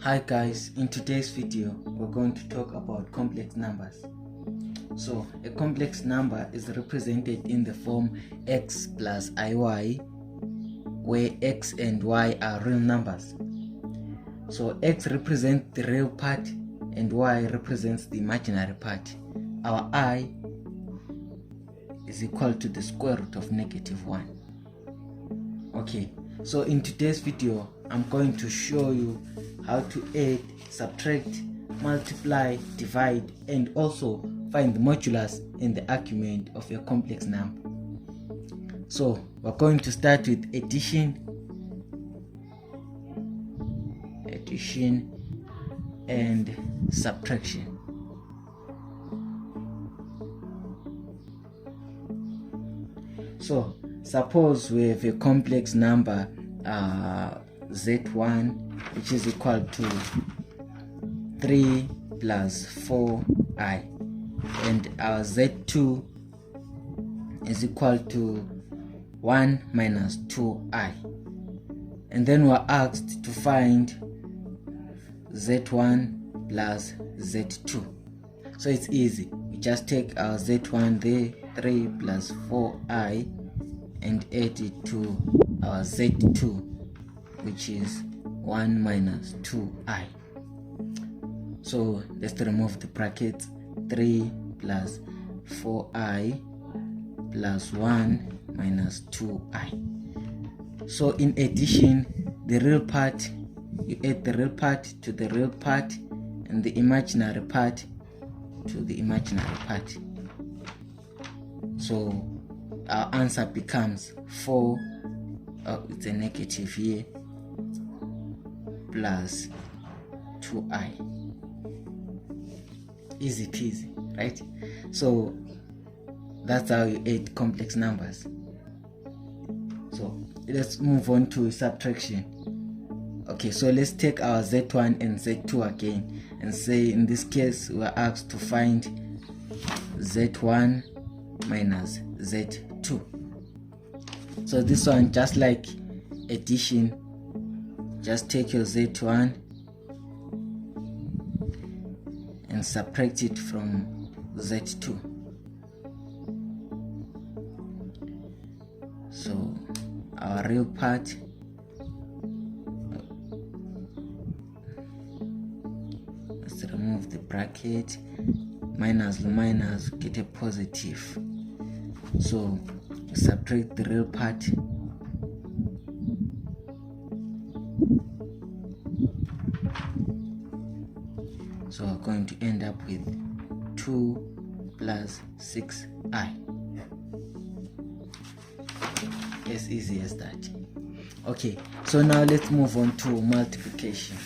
Hi guys, in today's video we're going to talk about complex numbers. So a complex number is represented in the form x plus iy, where x and y are real numbers. So x represents the real part and y represents the imaginary part. Our I is equal to the square root of -1. Okay, so in today's video I'm going to show you how to add, subtract, multiply, divide, and also find the modulus and the argument of a complex number. So we're going to start with addition and subtraction. So suppose we have a complex number z1, which is equal to 3 plus 4i, and our z2 is equal to 1 minus 2i, and then we're asked to find z1 plus z2. So it's easy, we just take our z1 there, 3 plus 4i, and add it to our z2, which is 1 minus 2i. So let's remove the brackets. 3 plus 4i plus 1 minus 2i. So in addition, the real part, you add the real part to the real part and the imaginary part to the imaginary part. So our answer becomes 4, it's a negative here, plus 2i. Easy peasy, right? So that's how you add complex numbers. So let's move on to subtraction. Okay, so let's take our z1 and z2 again and say in this case we are asked to find z1 minus z2. So this one, just like addition, just take your z1 and subtract it from z2. So our real part, let's remove the bracket, minus minus, get a positive. So subtract the real part, so we're going to end up with 2 plus 6i. As easy as that. Okay, so now let's move on to multiplication.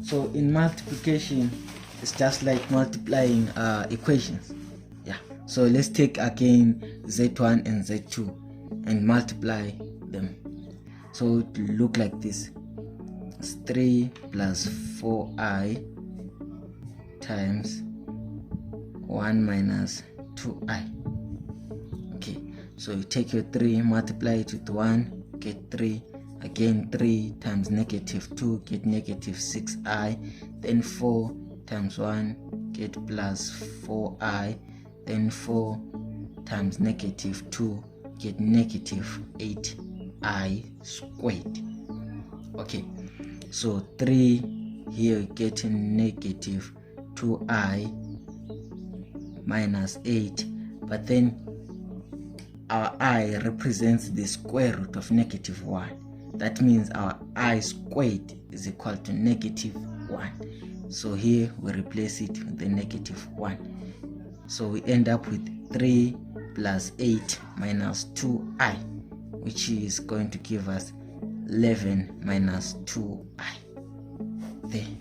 So in multiplication, it's just like multiplying equations. Yeah, so let's take again z1 and z2 and multiply them. So it will look like this. It's 3 plus 4i times 1 minus 2i. Okay, so you take your 3, multiply it with 1, get 3. Again 3 times -2, get -6i. Then 4 times 1, get plus 4i. Then 4 times -2, get -8i squared. Okay, so 3 here getting -2i minus 8, but then our I represents the square root of -1. That means our I squared is equal to -1. So here we replace it with the -1. So we end up with 3 plus 8 minus 2i, which is going to give us 11 minus 2i. There.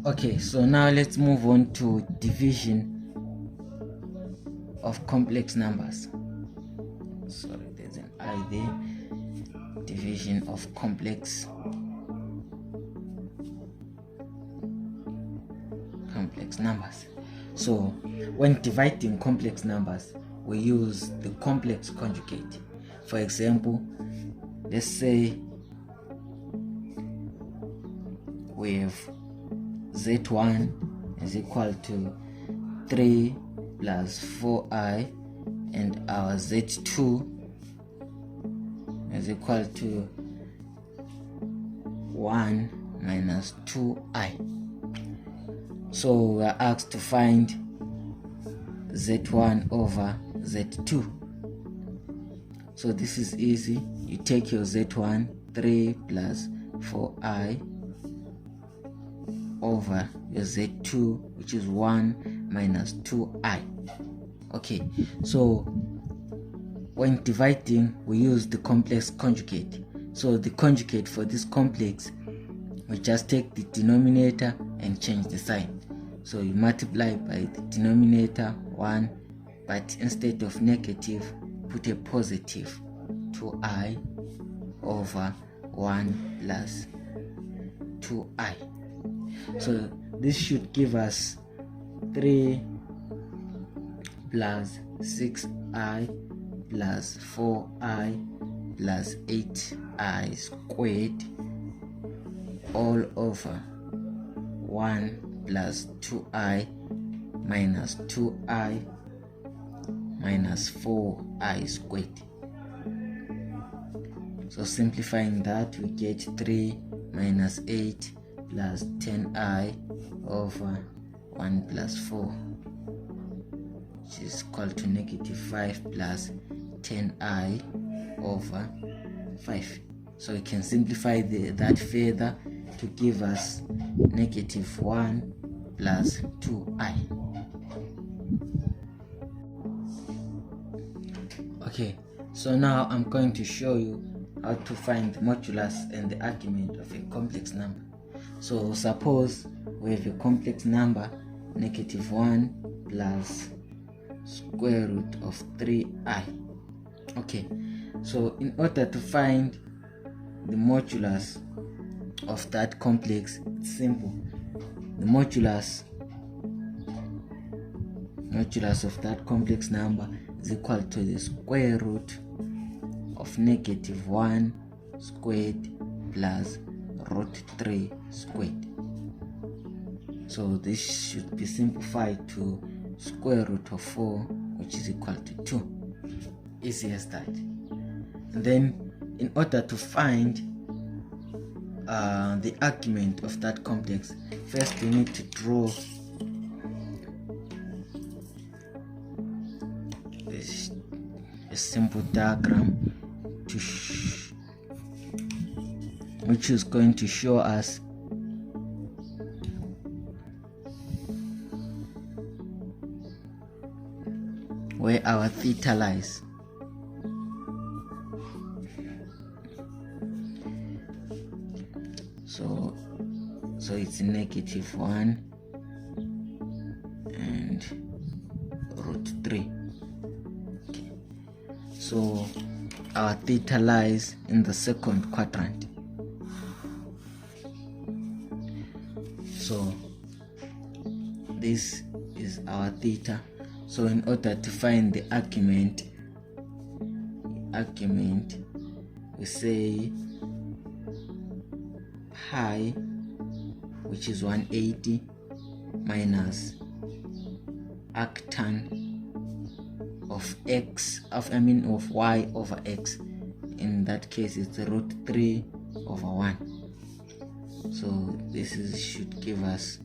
Okay, so now let's move on to division of complex numbers. Sorry, there's an I there. Division of complex numbers. So when dividing complex numbers, we use the complex conjugate. For example, let's say we have z1 is equal to 3 plus 4i, and our z2 is equal to 1 minus 2i. So we are asked to find z1 over z2. So this is easy. You take your z1, 3 plus 4i, over your z2, which is 1 minus 2i. Okay, so when dividing, we use the complex conjugate. So the conjugate for this complex, we just take the denominator and change the sign. So you multiply by the denominator 1, but instead of negative, put a positive 2i over 1 plus 2i. So this should give us 3 plus 6i plus 4i plus 8i squared all over 1 plus 2i minus 2i minus 4i squared. So simplifying that, we get 3 minus 8 plus 10i over 1 plus 4, which is equal to negative 5 plus 10i over 5. So we can simplify that further to give us negative 1 plus 2i. Okay, so now I'm going to show you how to find the modulus and the argument of a complex number. So suppose we have a complex number, negative 1 plus square root of 3i. Okay, so in order to find the modulus of that complex, it's simple. The modulus of that complex number is equal to the square root of negative 1 squared plus root 3 squared. So this should be simplified to square root of 4, which is equal to 2. Easy as that. And then in order to find the argument of that complex, first we need to draw a simple diagram to which is going to show us where our theta lies. So it's negative 1 and root 3. Okay. So our theta lies in the second quadrant. So this is our theta. So in order to find the argument, we say pi, which is 180, minus arctan of y over x. In that case, it's root 3 over 1. So this should give us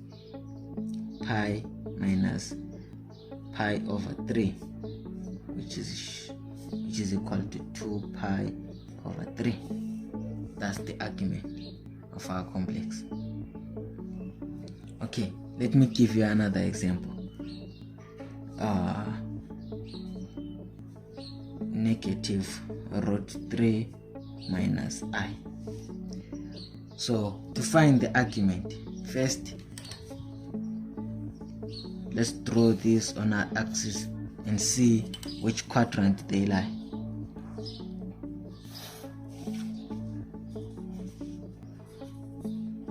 pi minus pi over 3, which is equal to 2 pi over 3. That's the argument of our complex. Okay, let me give you another example. Negative root 3 minus I. So to find the argument, first let's draw this on our axis and see which quadrant they lie.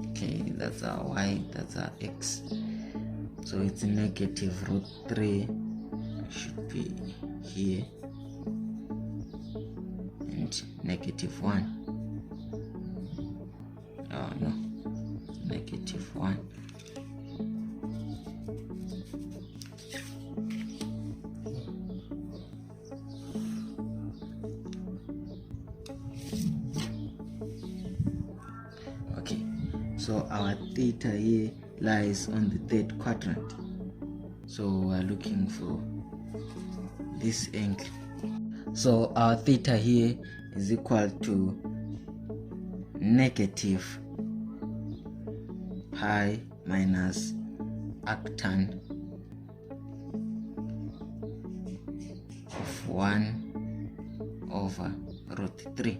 Okay, that's our y, that's our x. So it's negative root 3, should be here, -1. Oh no, -1. Okay, so our theta here lies on the third quadrant, so we're looking for this angle. So our theta here is equal to -pi minus arctan of 1/√3.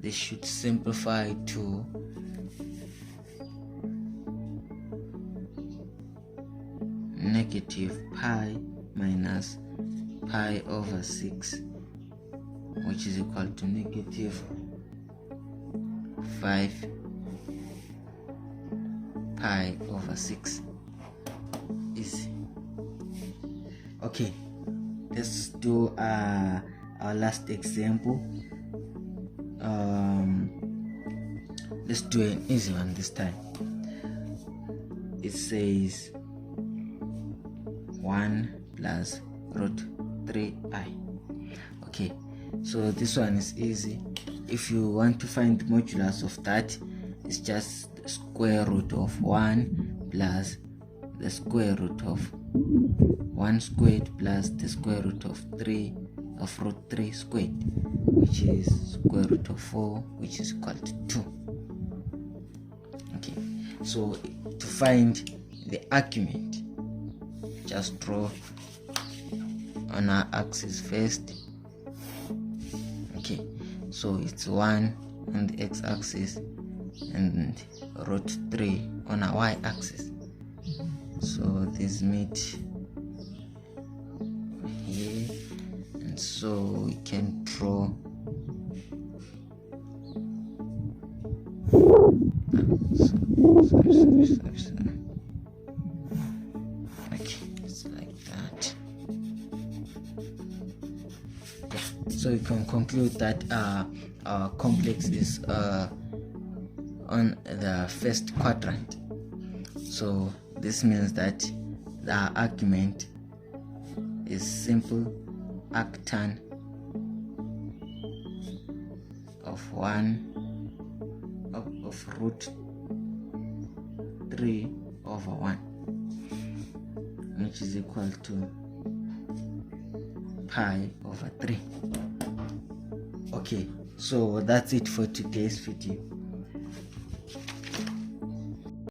This should simplify to -pi minus pi/6, which is equal to -5 pi/6. Easy. Okay, let's do our last example. Let's do an easy one this time. It says 1 plus √3i. Okay, so this one is easy. If you want to find the modulus of that, it's just the square root of 1 plus the square root of 1 squared plus the square root of √3 squared, which is square root of 4, which is equal to 2. Okay, so to find the argument, just draw on our axis first. Okay, so it's 1 on the x-axis and √3 on our y-axis. So this meet here, and so we can draw sorry. Okay, it's like that. Yeah, so you can conclude that our complex is on the first quadrant. So this means that the argument is simple arctan of √3/1, which is equal to pi/3. Okay, so that's it for today's video.